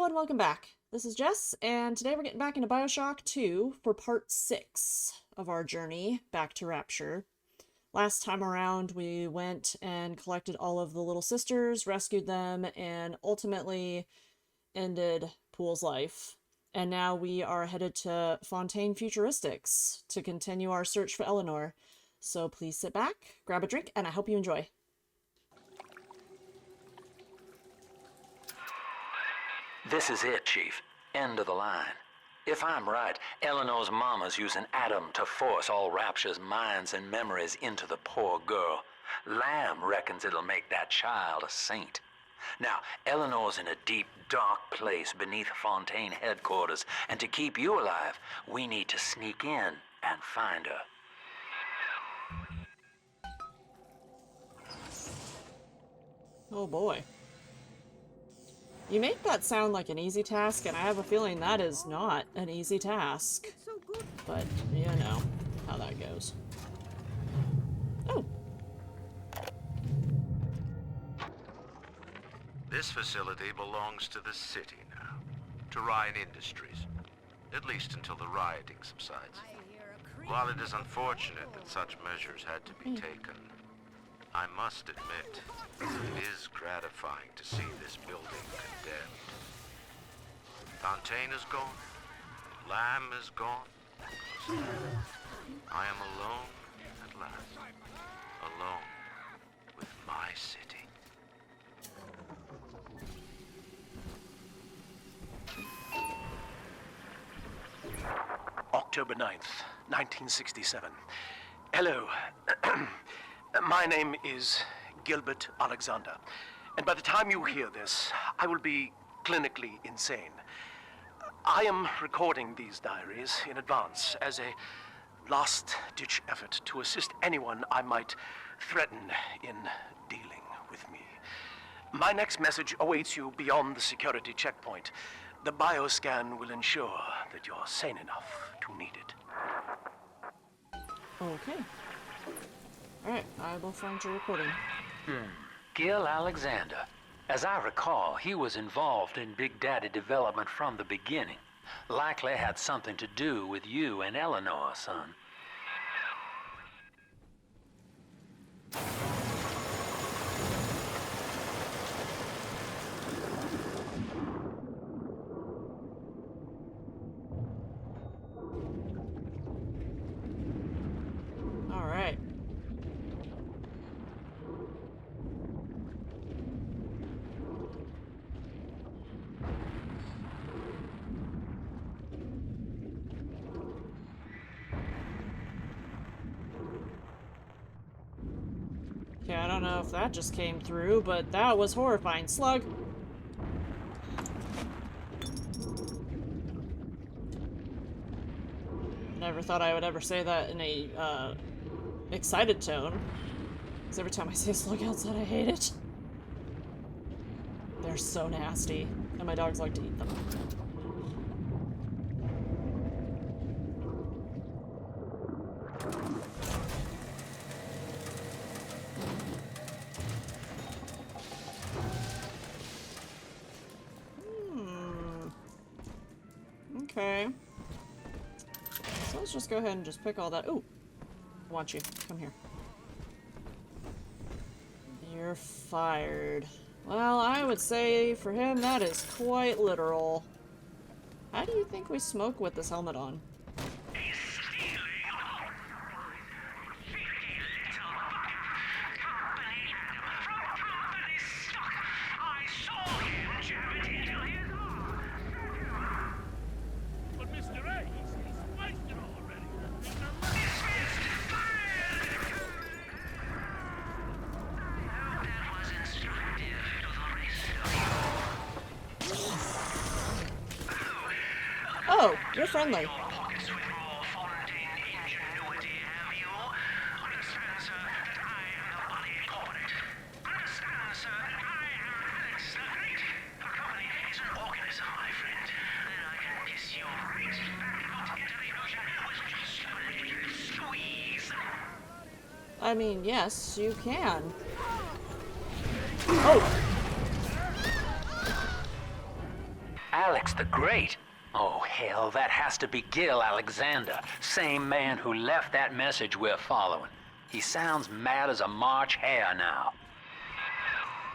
everyone, welcome back. This is Jess, and today we're getting back into BioShock 2 for part 6 of our journey back to Rapture. Last time around, we went and collected all of the little sisters, rescued them, and ultimately ended Pool's life. And now we are headed to Fontaine Futuristics to continue our search for Eleanor. So please sit back, grab a drink, and I hope you enjoy. This is it, Chief. End of the line. If I'm right, Eleanor's mama's using Adam to force all Rapture's minds and memories into the poor girl. Lamb reckons it'll make that child a saint. Now, Eleanor's in a deep, dark place beneath Fontaine headquarters, and to keep you alive, we need to sneak in and find her. Oh boy. You make that sound like an easy task, and I have a feeling that is not an easy task. But, you know how that goes. Oh. This facility belongs to the city now, to Ryan Industries, at least until the rioting subsides. While it is unfortunate that such measures had to be taken, I must admit, it is gratifying to see this building condemned. Fontaine is gone, Lamb is gone. I am alone at last, alone with my city. October 9th, 1967. Hello. My name is Gil Alexander, and by the time you hear this, I will be clinically insane. I am recording these diaries in advance as a last-ditch effort to assist anyone I might threaten in dealing with me. My next message awaits you beyond the security checkpoint. The bioscan will ensure that you're sane enough to need it. Okay. Alright, I will find your recording. Gil Alexander. As I recall, he was involved in Big Daddy development from the beginning. Likely had something to do with you and Eleanor, son. Alright. Okay, I don't know if that just came through, but that was horrifying. Slug! Never thought I would ever say that in a, excited tone. Because every time I see a slug outside, I hate it. They're so nasty, and my dogs like to eat them. Okay. So let's just go ahead and just pick all that. Ooh! I want you. Come here. You're fired. Well, I would say for him that is quite literal. How do you think we smoke with this helmet on? Oh, you're friendly. I mean, yes, you can. Oh! Alex the Great? Oh, hell, that has to be Gil Alexander, same man who left that message we're following. He sounds mad as a March hare now.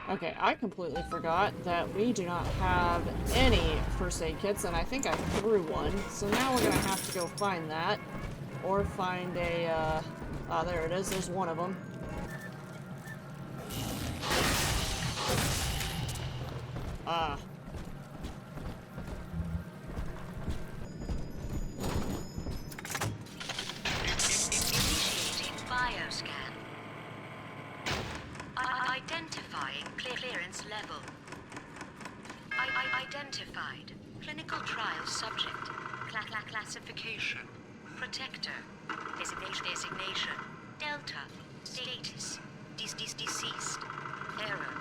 Okay, I completely forgot that we do not have any first aid kits, and I think I threw one. So now we're gonna have to go find that. Or find a, ah, there it is. There's one of them. Ah. Initiating bioscan. Identifying clearance level. Identified. Clinical trial subject. Classification. Protector. Designation. Delta. Status. Deceased. Error.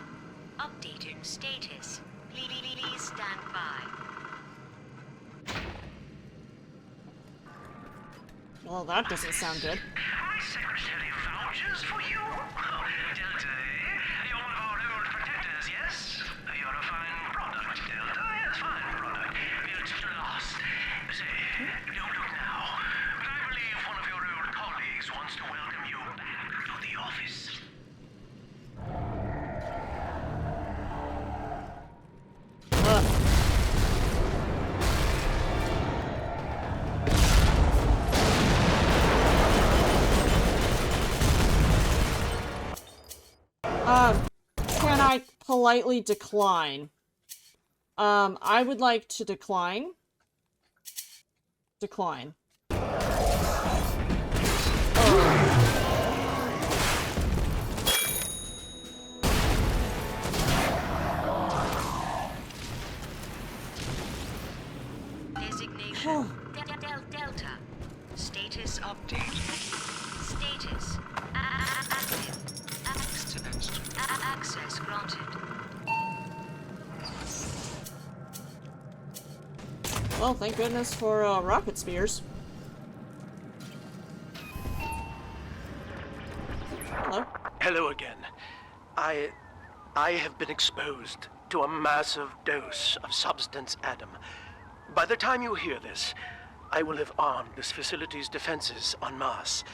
Updating status. Please stand by. Well, that doesn't sound good. My secretary vouches for you. Delta, eh? You're one of our old protectors, yes? You're a fine product, Delta. Yes, fine product. It's lost. Say, don't look now. But I believe one of your old colleagues wants to welcome you back to the office. Can I politely decline? I would like to decline. Decline. Designation. Delta. Status update. Status. Active. Access granted. Well, thank goodness for rocket spears. Hello. Hello again. I have been exposed to a massive dose of substance Adam. By the time you hear this, I will have armed this facility's defenses en masse.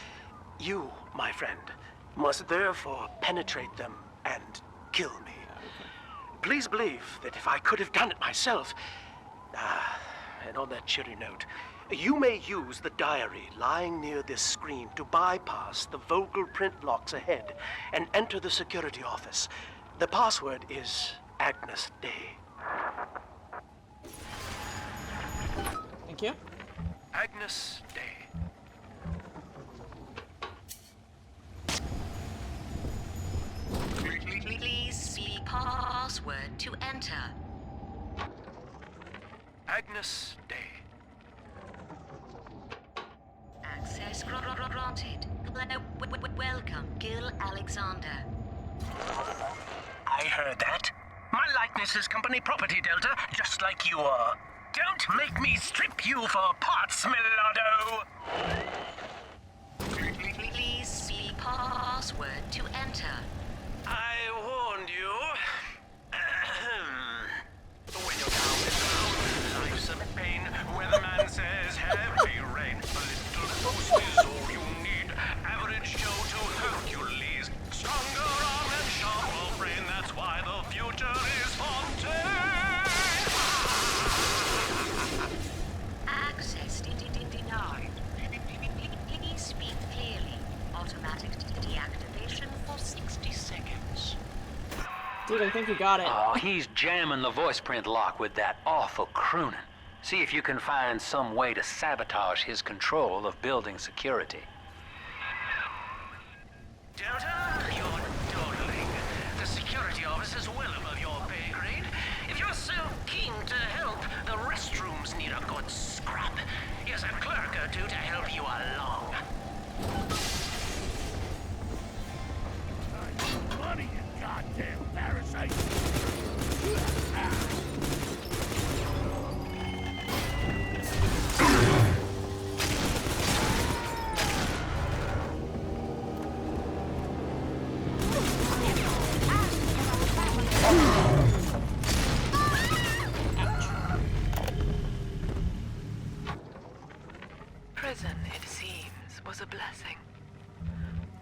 You, my friend, must therefore penetrate them and kill me. Please believe that if I could have done it myself... and on that cheery note, you may use the diary lying near this screen to bypass the vocal print locks ahead and enter the security office. The password is Agnes Day. Thank you. Agnes Day. Please see password to enter. Agnes Day. Access granted. Welcome, Gil Alexander. I heard that. My likeness is company property, Delta, just like you are. Don't make me strip you for parts, Millardo! Please see password to enter. I warned you. When you're down and down, life's a pain. Weatherman says heavy rain. A little boost is all you need. Average Joe to Hercules. Stronger arm and sharper brain. That's why the future is Fontaine. Access denied. Please speak clearly. Automatic deactivation for 60 seconds. Dude, I think you got it. Oh, he's jamming the voice print lock with that awful crooning. See if you can find some way to sabotage his control of building security. Delta, you're dawdling. The security office is well above your pay grade. If you're so keen to help, the restrooms need a good scrub. Here's a clerk or two to help you along. Money, you goddamn parasite!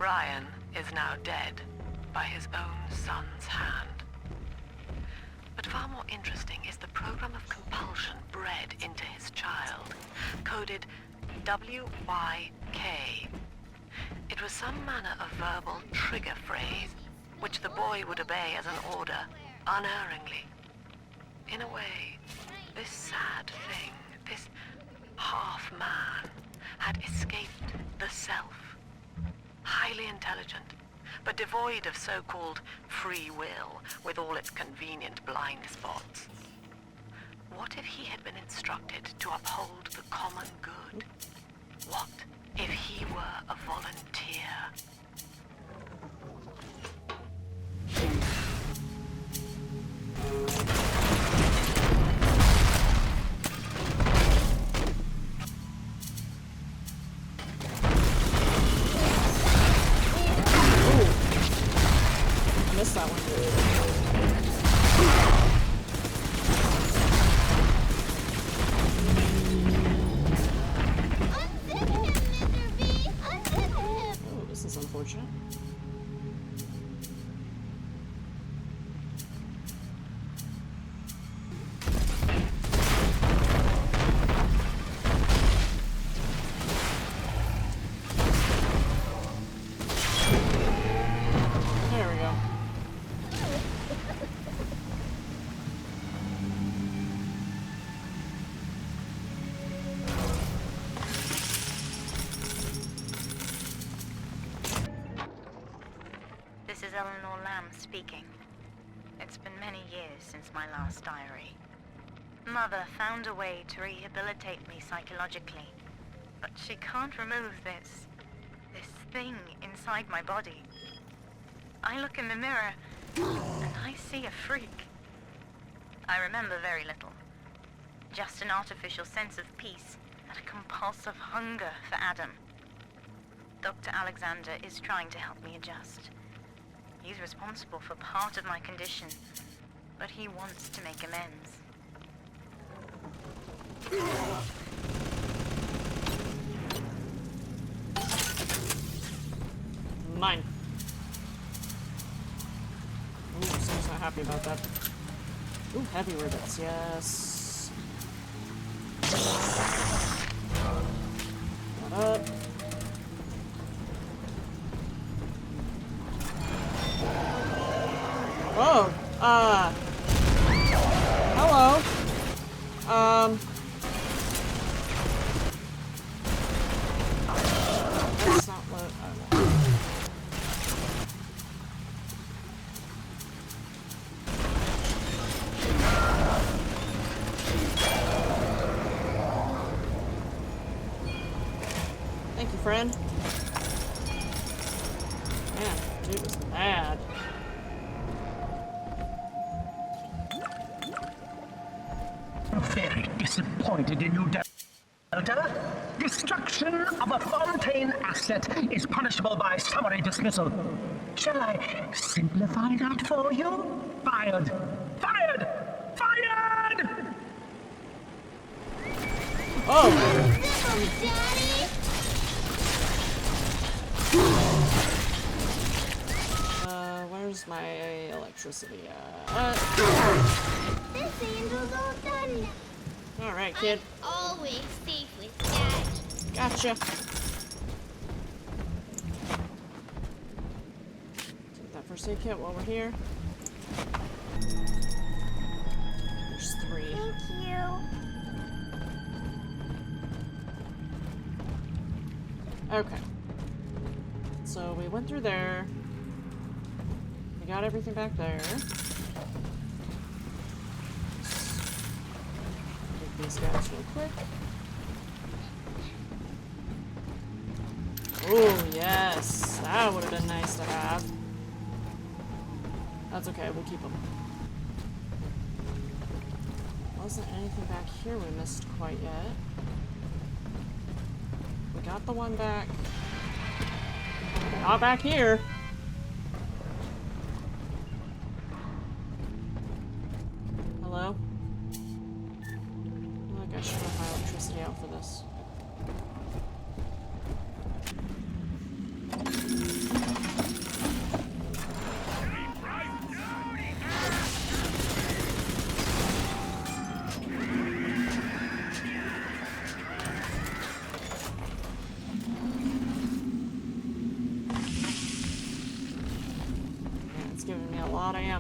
Ryan is now dead by his own son's hand. But far more interesting is the program of compulsion bred into his child, coded WYK. It was some manner of verbal trigger phrase, which the boy would obey as an order, unerringly. In a way, this sad thing, this half-man, had escaped the self. Highly intelligent, but devoid of so-called free will, with all its convenient blind spots. What if he had been instructed to uphold the common good? What if he were a volunteer? Missed that one. Oh, this is unfortunate. There we go. This is Eleanor Lamb speaking. It's been many years since my last diary. Mother found a way to rehabilitate me psychologically, but she can't remove this thing inside my body. I look in the mirror, and I see a freak. I remember very little. Just an artificial sense of peace and a compulsive hunger for Adam. Dr. Alexander is trying to help me adjust. He's responsible for part of my condition, but he wants to make amends. Mine. Ooh, someone's not happy about that. Ooh, heavy ribbons, yes. Got up. Oh, hello. That's not what I want. Thank you, friend. Man, dude was mad. I'm very disappointed in you, Delta. Destruction of a Fontaine asset is punishable by summary dismissal. Shall I simplify that for you? Fired! Fired! Fired! Oh! Where's my electricity at? This angel's all done now. Alright, kid. Always safe with Dad. Gotcha. Take that first aid kit while we're here. There's 3. Thank you. Okay. So we went through there. We got everything back there. Take these guys real quick. Oh, yes. That would have been nice to have. That's okay, we'll keep them. Wasn't anything back here we missed quite yet. We got the one back. Not back here. Hello? Look, I should have my electricity out for this.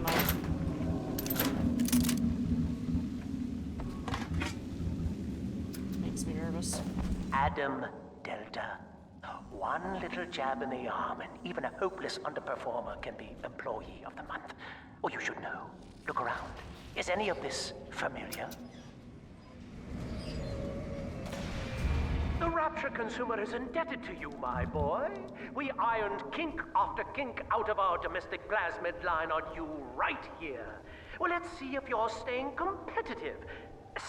ammo. Makes me nervous. Adam Delta. One little jab in the arm, and even a hopeless underperformer can be Employee of the Month. Oh, you should know. Look around. Is any of this familiar? The Rapture consumer is indebted to you, my boy. We ironed kink after kink out of our domestic plasmid line on you right here. Well, let's see if you're staying competitive.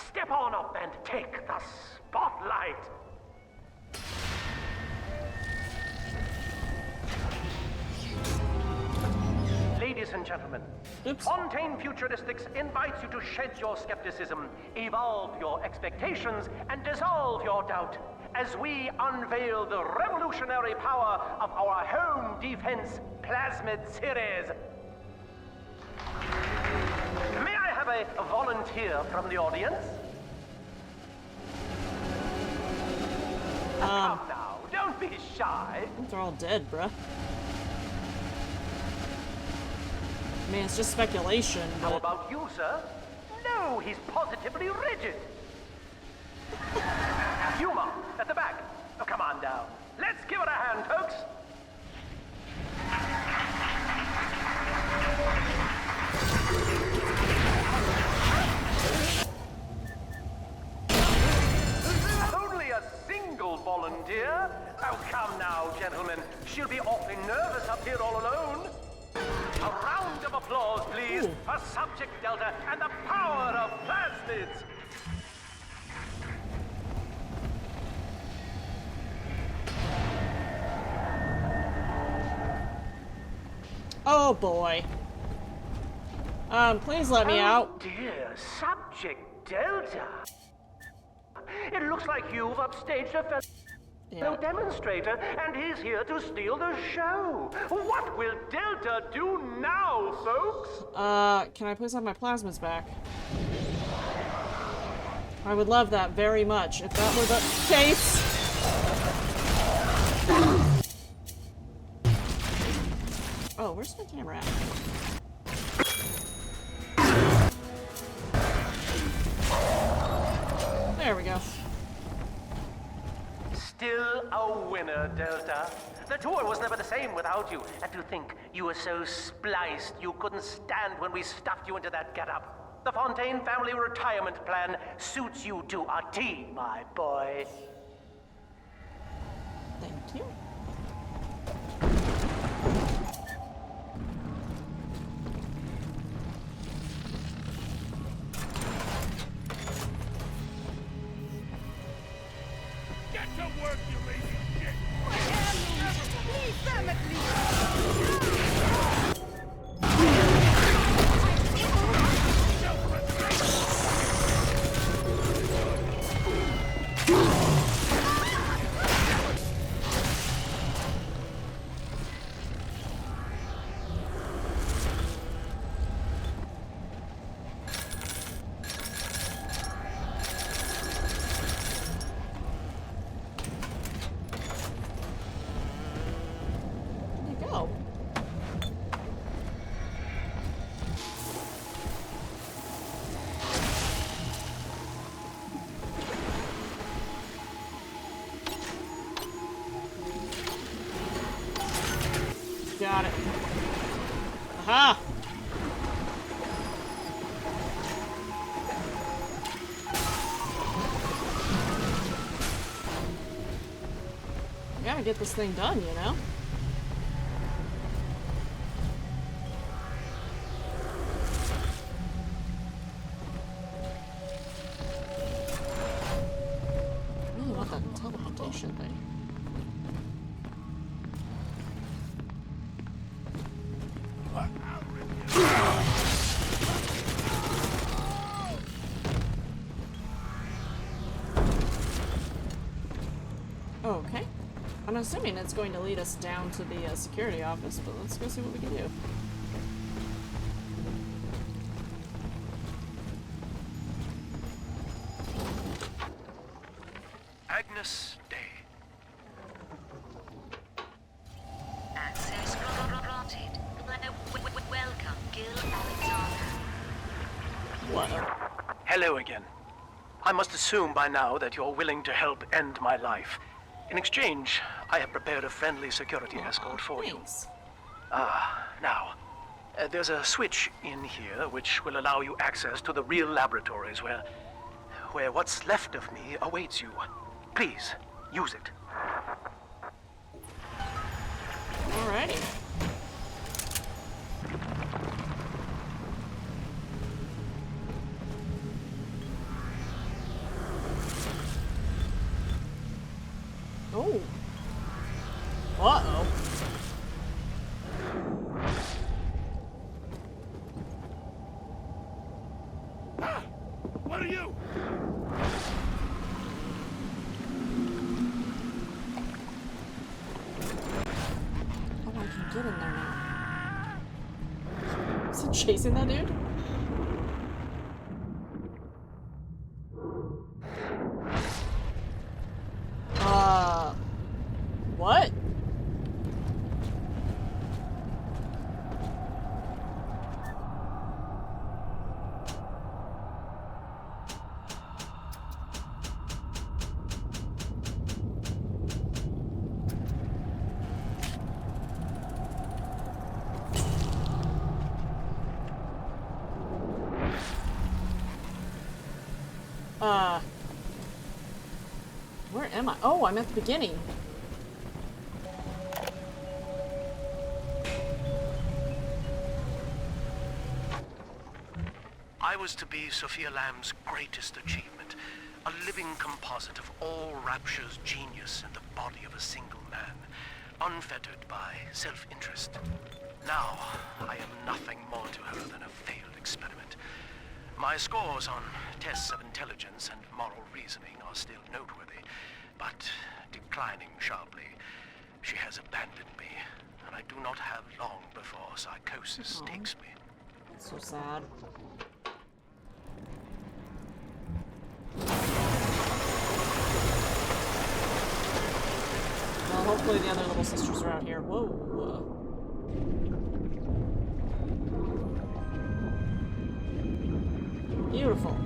Step on up and take the spotlight. Ladies and gentlemen, Oops. Fontaine Futuristics invites you to shed your skepticism, evolve your expectations, and dissolve your doubt as we unveil the revolutionary power of our home defense plasmid series. May I have a volunteer from the audience? Come now, don't be shy. They're all dead, bruh. I mean, it's just speculation, How but... about you, sir? No, he's positively rigid. Humor, at the back. Oh, come on down. Let's give it a hand, folks. Only a single volunteer? Oh, come now, gentlemen. She'll be awfully nervous up here all alone. A round of applause, please, for Subject Delta and the power of plasmids. Oh boy. Please let me out. Dear Subject Delta. It looks like you've upstaged a fellow demonstrator, and he's here to steal the show. What will Delta do now, folks? Can I please have my plasmids back? I would love that very much if that were the case. Oh, where's my camera at? There we go. Still a winner, Delta. The tour was never the same without you. And to think you were so spliced you couldn't stand when we stuffed you into that getup. The Fontaine family retirement plan suits you to a T, my boy. Thank you. Get to work, you lazy shit! Where'd it go? Got it. Aha! I gotta get this thing done, you know? I really want that teleportation thing. Okay. I'm assuming it's going to lead us down to the security office, but let's go see what we can do. Agnes Day. Access granted. Welcome, Gil Hello again. I must assume by now that you're willing to help end my life. In exchange, I have prepared a friendly security escort for you. Thanks. Now, there's a switch in here which will allow you access to the real laboratories where what's left of me awaits you. Please, use it. Alrighty. Oh. Uh-oh. What are you? Oh, I can get in there now. Is it chasing that dude? What? Where am I? Oh, I'm at the beginning. I was to be Sophia Lamb's greatest achievement, a living composite of all Rapture's genius in the body of a single man, unfettered by self-interest. Now, I am nothing more to her than a failed experiment. My scores on tests of intelligence and moral reasoning are still noteworthy, but declining sharply. She has abandoned me, and I do not have long before psychosis takes me. That's so sad. Well, hopefully the other little sisters are out here. Whoa. Beautiful.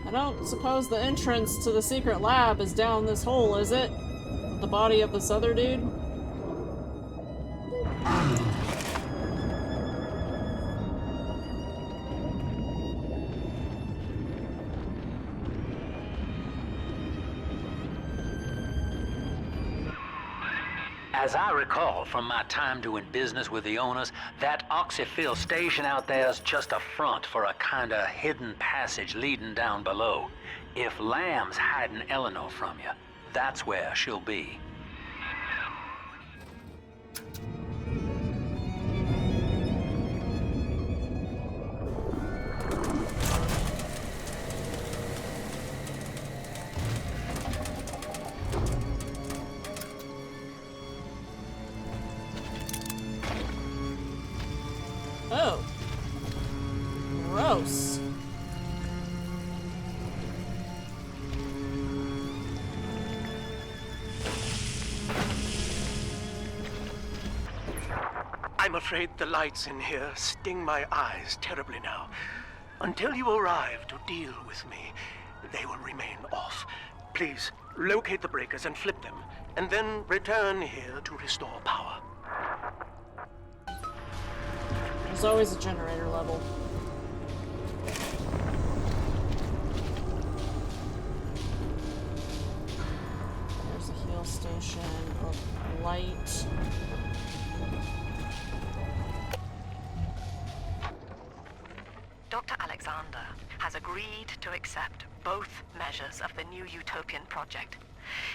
I don't suppose the entrance to the secret lab is down this hole, is it? The body of this other dude? As I recall from my time doing business with the owners, that oxyfill station out there's just a front for a kinda hidden passage leading down below. If Lamb's hiding Eleanor from you, that's where she'll be. Oh. Gross. I'm afraid the lights in here sting my eyes terribly now. Until you arrive to deal with me, they will remain off. Please, locate the breakers and flip them, and then return here to restore power. There's always a generator level. There's a heal station, a light. Dr. Alexander has agreed to accept both measures of the new utopian project.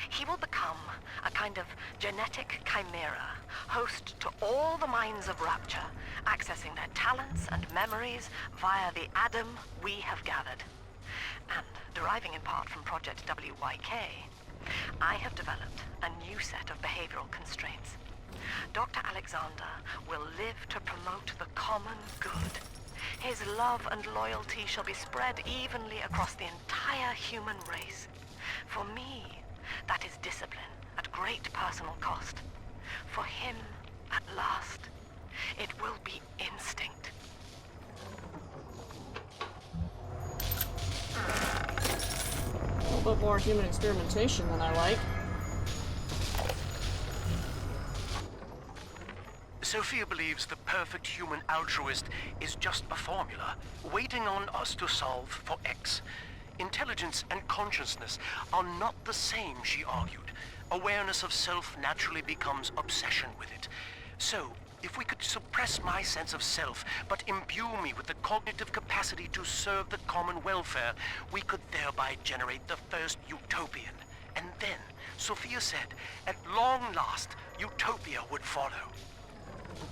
He will become a kind of genetic chimera, host to all the minds of Rapture, accessing their talents and memories via the Adam we have gathered. And deriving in part from Project WYK, I have developed a new set of behavioral constraints. Dr. Alexander will live to promote the common good. His love and loyalty shall be spread evenly across the entire human race. For me, That is discipline at great personal cost. For him, at last, it will be instinct. A little bit more human experimentation than I like. Sophia believes the perfect human altruist is just a formula, waiting on us to solve for X. Intelligence and consciousness are not the same, she argued. Awareness of self naturally becomes obsession with it. So, if we could suppress my sense of self, but imbue me with the cognitive capacity to serve the common welfare, we could thereby generate the first utopian. And then, Sophia said, at long last, utopia would follow.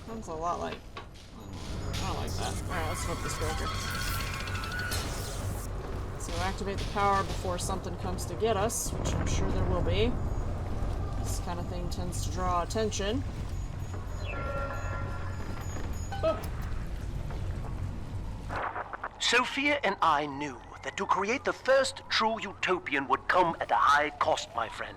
Sounds a lot like... I don't like that. Alright, let's flip this breaker. So activate the power before something comes to get us, which I'm sure there will be. This kind of thing tends to draw attention. Boop. Sophia and I knew that to create the first true utopian would come at a high cost, my friend.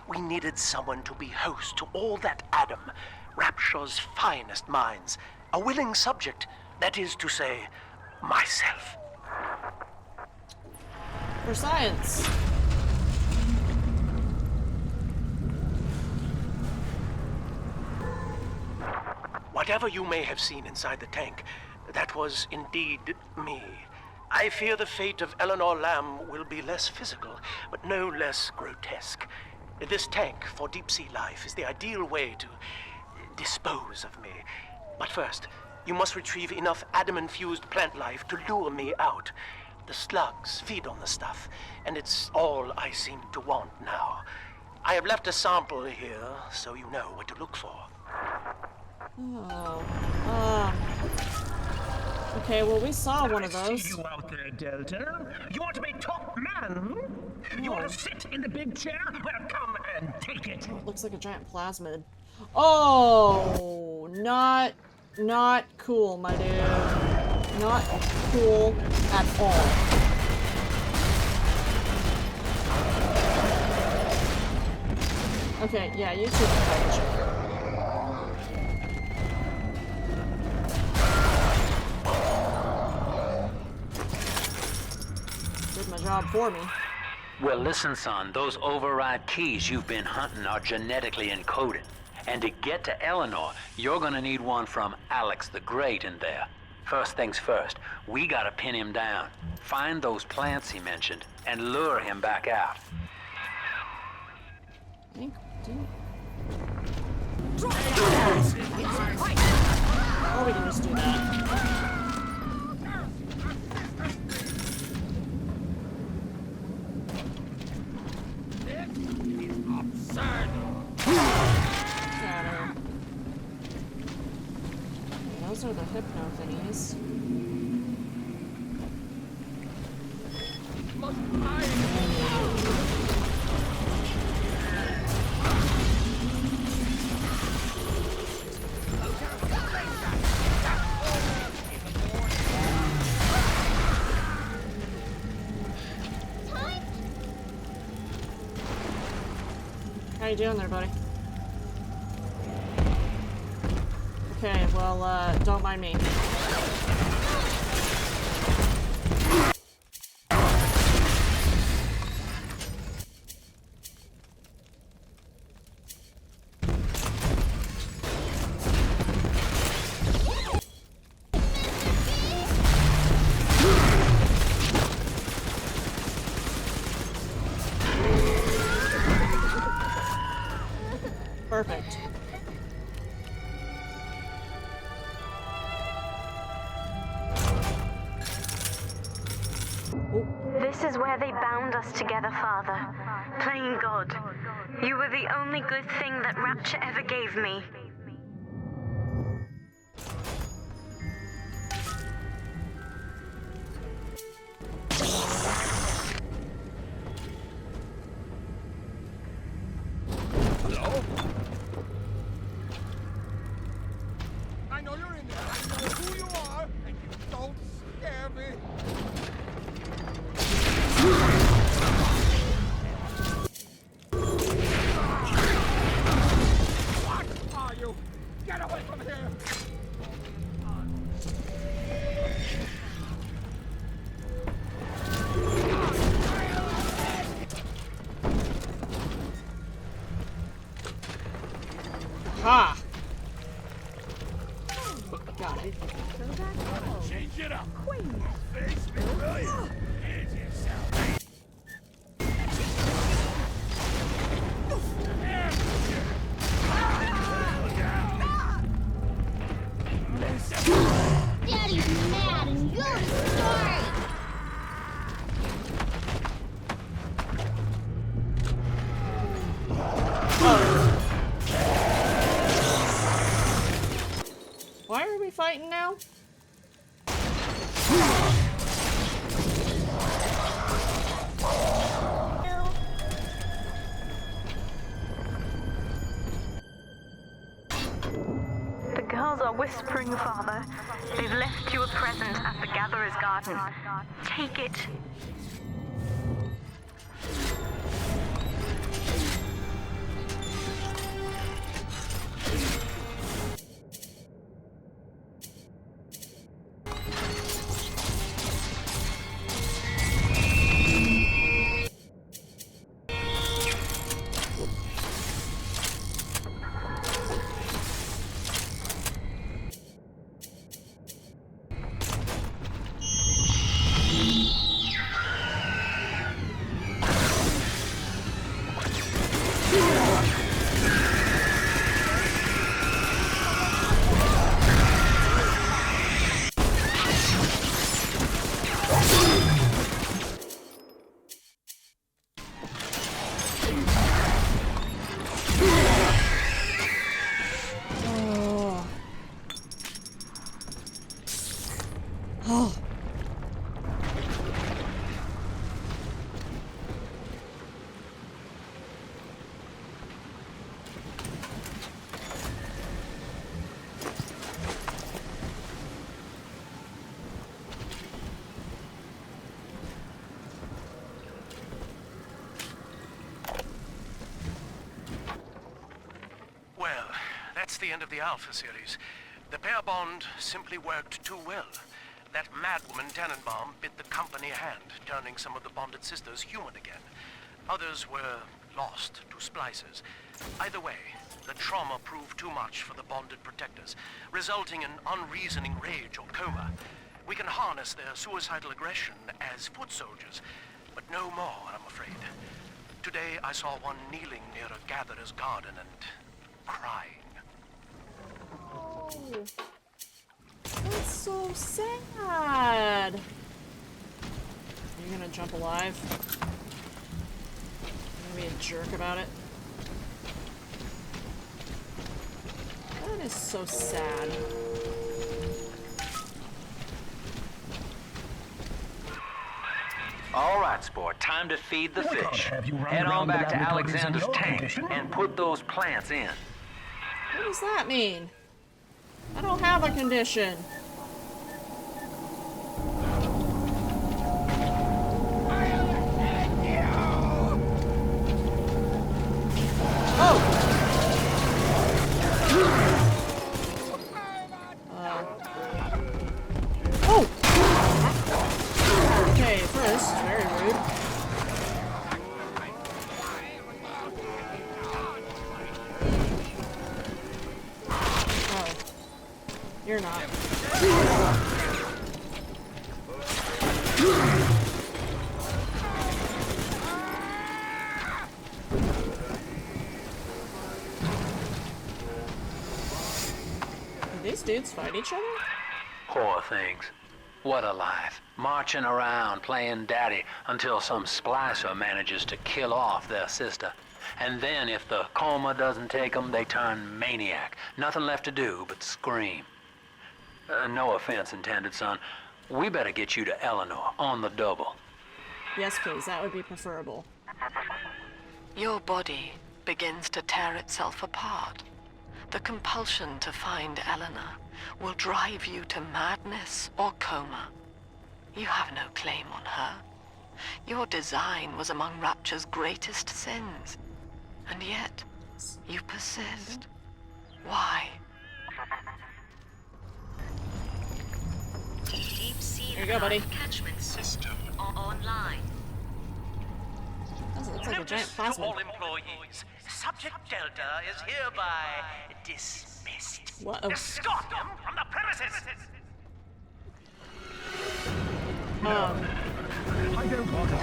We needed someone to be host to all that Adam, Rapture's finest minds. A willing subject, that is to say, myself. For science. Whatever you may have seen inside the tank, that was indeed me. I fear the fate of Eleanor Lamb will be less physical, but no less grotesque. This tank for deep-sea life is the ideal way to dispose of me. But first, you must retrieve enough Adam-infused plant life to lure me out. The slugs feed on the stuff, and it's all I seem to want now. I have left a sample here, so you know what to look for. Oh. Okay, well, we saw one of those. See you out there, Delta. You want to be top man? Hmm? You want to sit in the big chair? Well, come and take it. Looks like a giant plasmid. Oh, not cool, my dude. Not cool at all. Okay, yeah, you two can fight each other. Did my job for me. Well, listen, son, those override keys you've been hunting are genetically encoded. And to get to Eleanor, you're gonna need one from Alex the Great in there. First things first, we gotta pin him down. Find those plants he mentioned, and lure him back out. Or we can just do that. Those are the hypno thingies. How you doing there, buddy? Okay, well, don't mind me. Perfect. This is where they bound us together, Father. Playing God. You were the only good thing that Rapture ever gave me. Hello? I know you're in there. I know who you are, and you don't scare me. Ha! Got it. Change it up. Face me brilliant. And yourself. Daddy's mad and you're sorry. Why are we fighting now? The girls are whispering, Father. They've left you a present at the Gatherer's Garden. Take it. Oh. Well, that's the end of the Alpha series. The pair bond simply worked too well. That madwoman Tannenbaum bit the company hand, turning some of the bonded sisters human again. Others were lost to splicers. Either way, the trauma proved too much for the bonded protectors, resulting in unreasoning rage or coma. We can harness their suicidal aggression as foot soldiers, but no more, I'm afraid. Today I saw one kneeling near a gatherer's garden and crying. Oh. That's so sad. Are you gonna jump alive? You're gonna be a jerk about it? That is so sad. All right, sport. Time to feed the fish. Head on back to Alexander's tank and put those plants in. What does that mean? I don't have a condition. Oh! Okay, first, very rude. Oh. You're not. Do these dudes fight each other? Poor things. What a life. Marching around, playing daddy, until some splicer manages to kill off their sister. And then if the coma doesn't take them, they turn maniac. Nothing left to do but scream. No offense intended, son. We better get you to Eleanor, on the double. Yes, please. That would be preferable. Your body begins to tear itself apart. The compulsion to find Eleanor will drive you to madness or coma. You have no claim on her. Your design was among Rapture's greatest sins. And yet, you persist. Why? Deep sea There you go, buddy. catchment system online. It looks like a giant To plasmid. all employees, Subject Delta is hereby dismissed. What? Escort them from the premises. I don't want to.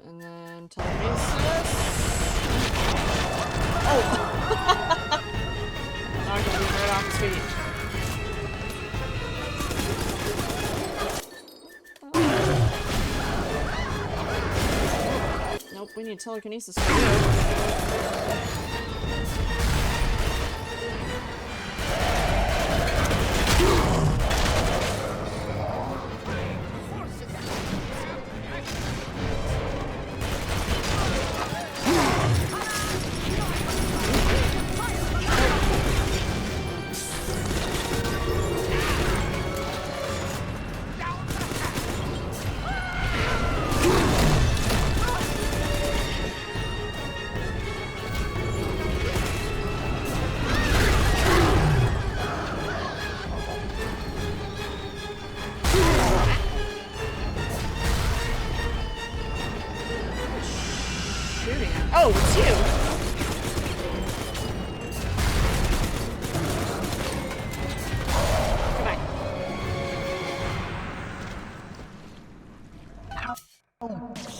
And then telekinesis. Oh! Knocked him right off his feet. Nope, we need telekinesis for you. Shooting at? Oh, it's you! Come back. How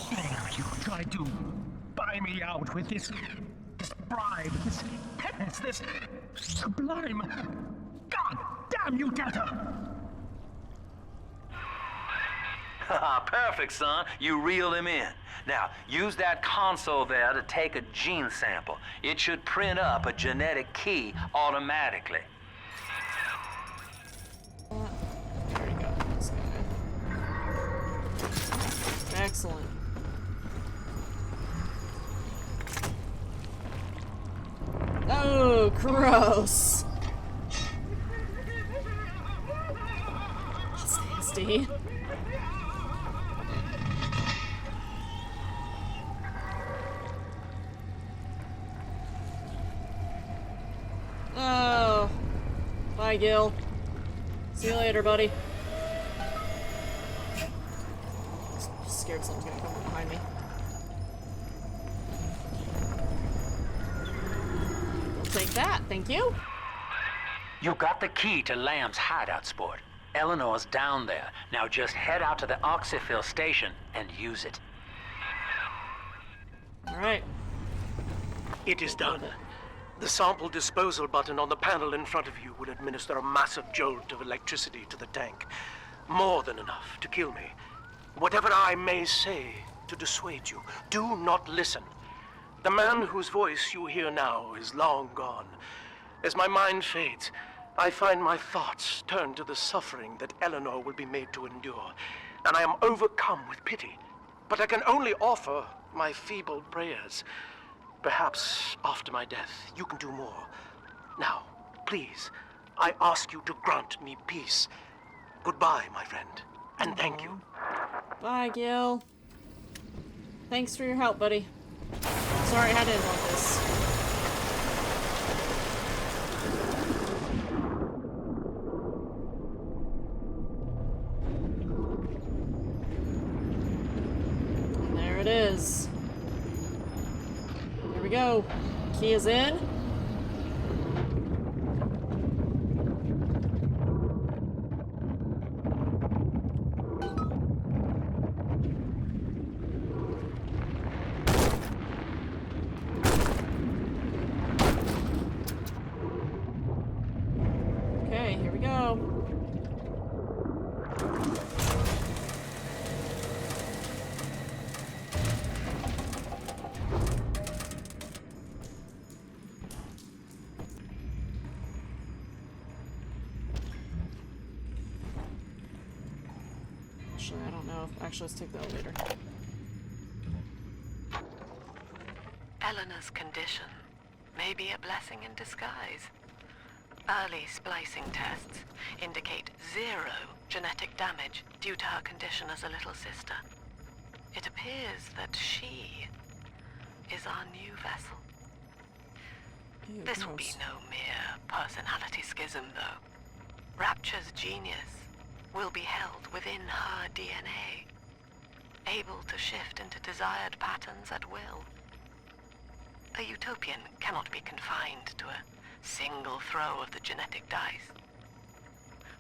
dare you try to buy me out with this bribe, this penance, this sublime... God damn you, Delta! Perfect, son. You reel him in. Now, use that console there to take a gene sample. It should print up a genetic key automatically. There we go. This guy. Excellent. Oh, gross. That's nasty. Oh. Bye, Gil. See you later, buddy. Just scared someone's gonna come from behind me. We'll take that, thank you. You got the key to Lamb's hideout, sport. Eleanor's down there. Now just head out to the oxyfill station and use it. Alright. It is done. The sample disposal button on the panel in front of you will administer a massive jolt of electricity to the tank. More than enough to kill me. Whatever I may say to dissuade you, do not listen. The man whose voice you hear now is long gone. As my mind fades, I find my thoughts turn to the suffering that Eleanor will be made to endure, and I am overcome with pity. But I can only offer my feeble prayers. Perhaps after my death, you can do more. Now, please, I ask you to grant me peace. Goodbye, my friend, and thank you. Bye, Gil. Thanks for your help, buddy. Sorry I had to end like this. And there it is. Here we go. Key is in. Okay, here we go. Actually, I don't know. Actually, let's take the elevator. Eleanor's condition may be a blessing in disguise. Early splicing tests indicate 0 genetic damage due to her condition as a little sister. It appears that she is our new vessel. Ew, This will be gross. no mere personality schism, though. Rapture's genius will be held within her DNA, able to shift into desired patterns at will. A utopian cannot be confined to a single throw of the genetic dice.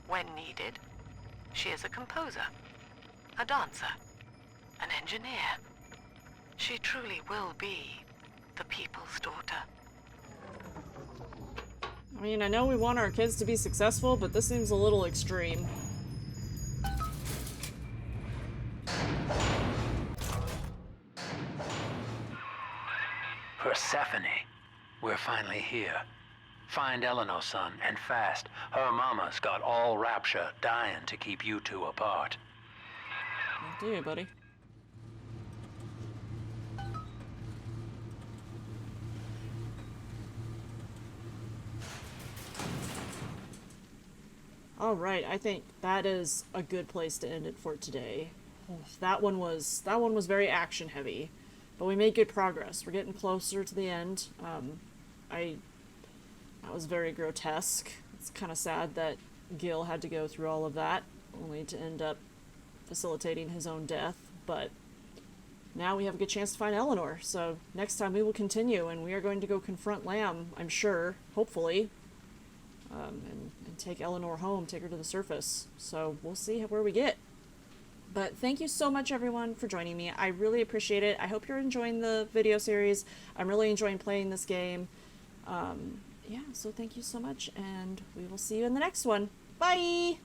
When needed, she is a composer, a dancer, an engineer. She truly will be the people's daughter. I mean, I know we want our kids to be successful, but this seems a little extreme. Persephone, we're finally here. Find Eleanor, son, and fast. Her mama's got all Rapture dying to keep you two apart. I'll do, buddy. Alright, I think that is a good place to end it for today. Oh, that one was very action heavy, but we made good progress. We're getting closer to the end. That was very grotesque. It's kind of sad that Gil had to go through all of that, only to end up facilitating his own death, but now we have a good chance to find Eleanor, so next time we will continue, and we are going to go confront Lamb, I'm sure, hopefully, and take Eleanor home, take her to the surface. So we'll see where we get. But thank you so much, everyone, for joining me. I really appreciate it. I hope you're enjoying the video series. I'm really enjoying playing this game. Yeah, so thank you so much, and we will see you in the next one. Bye!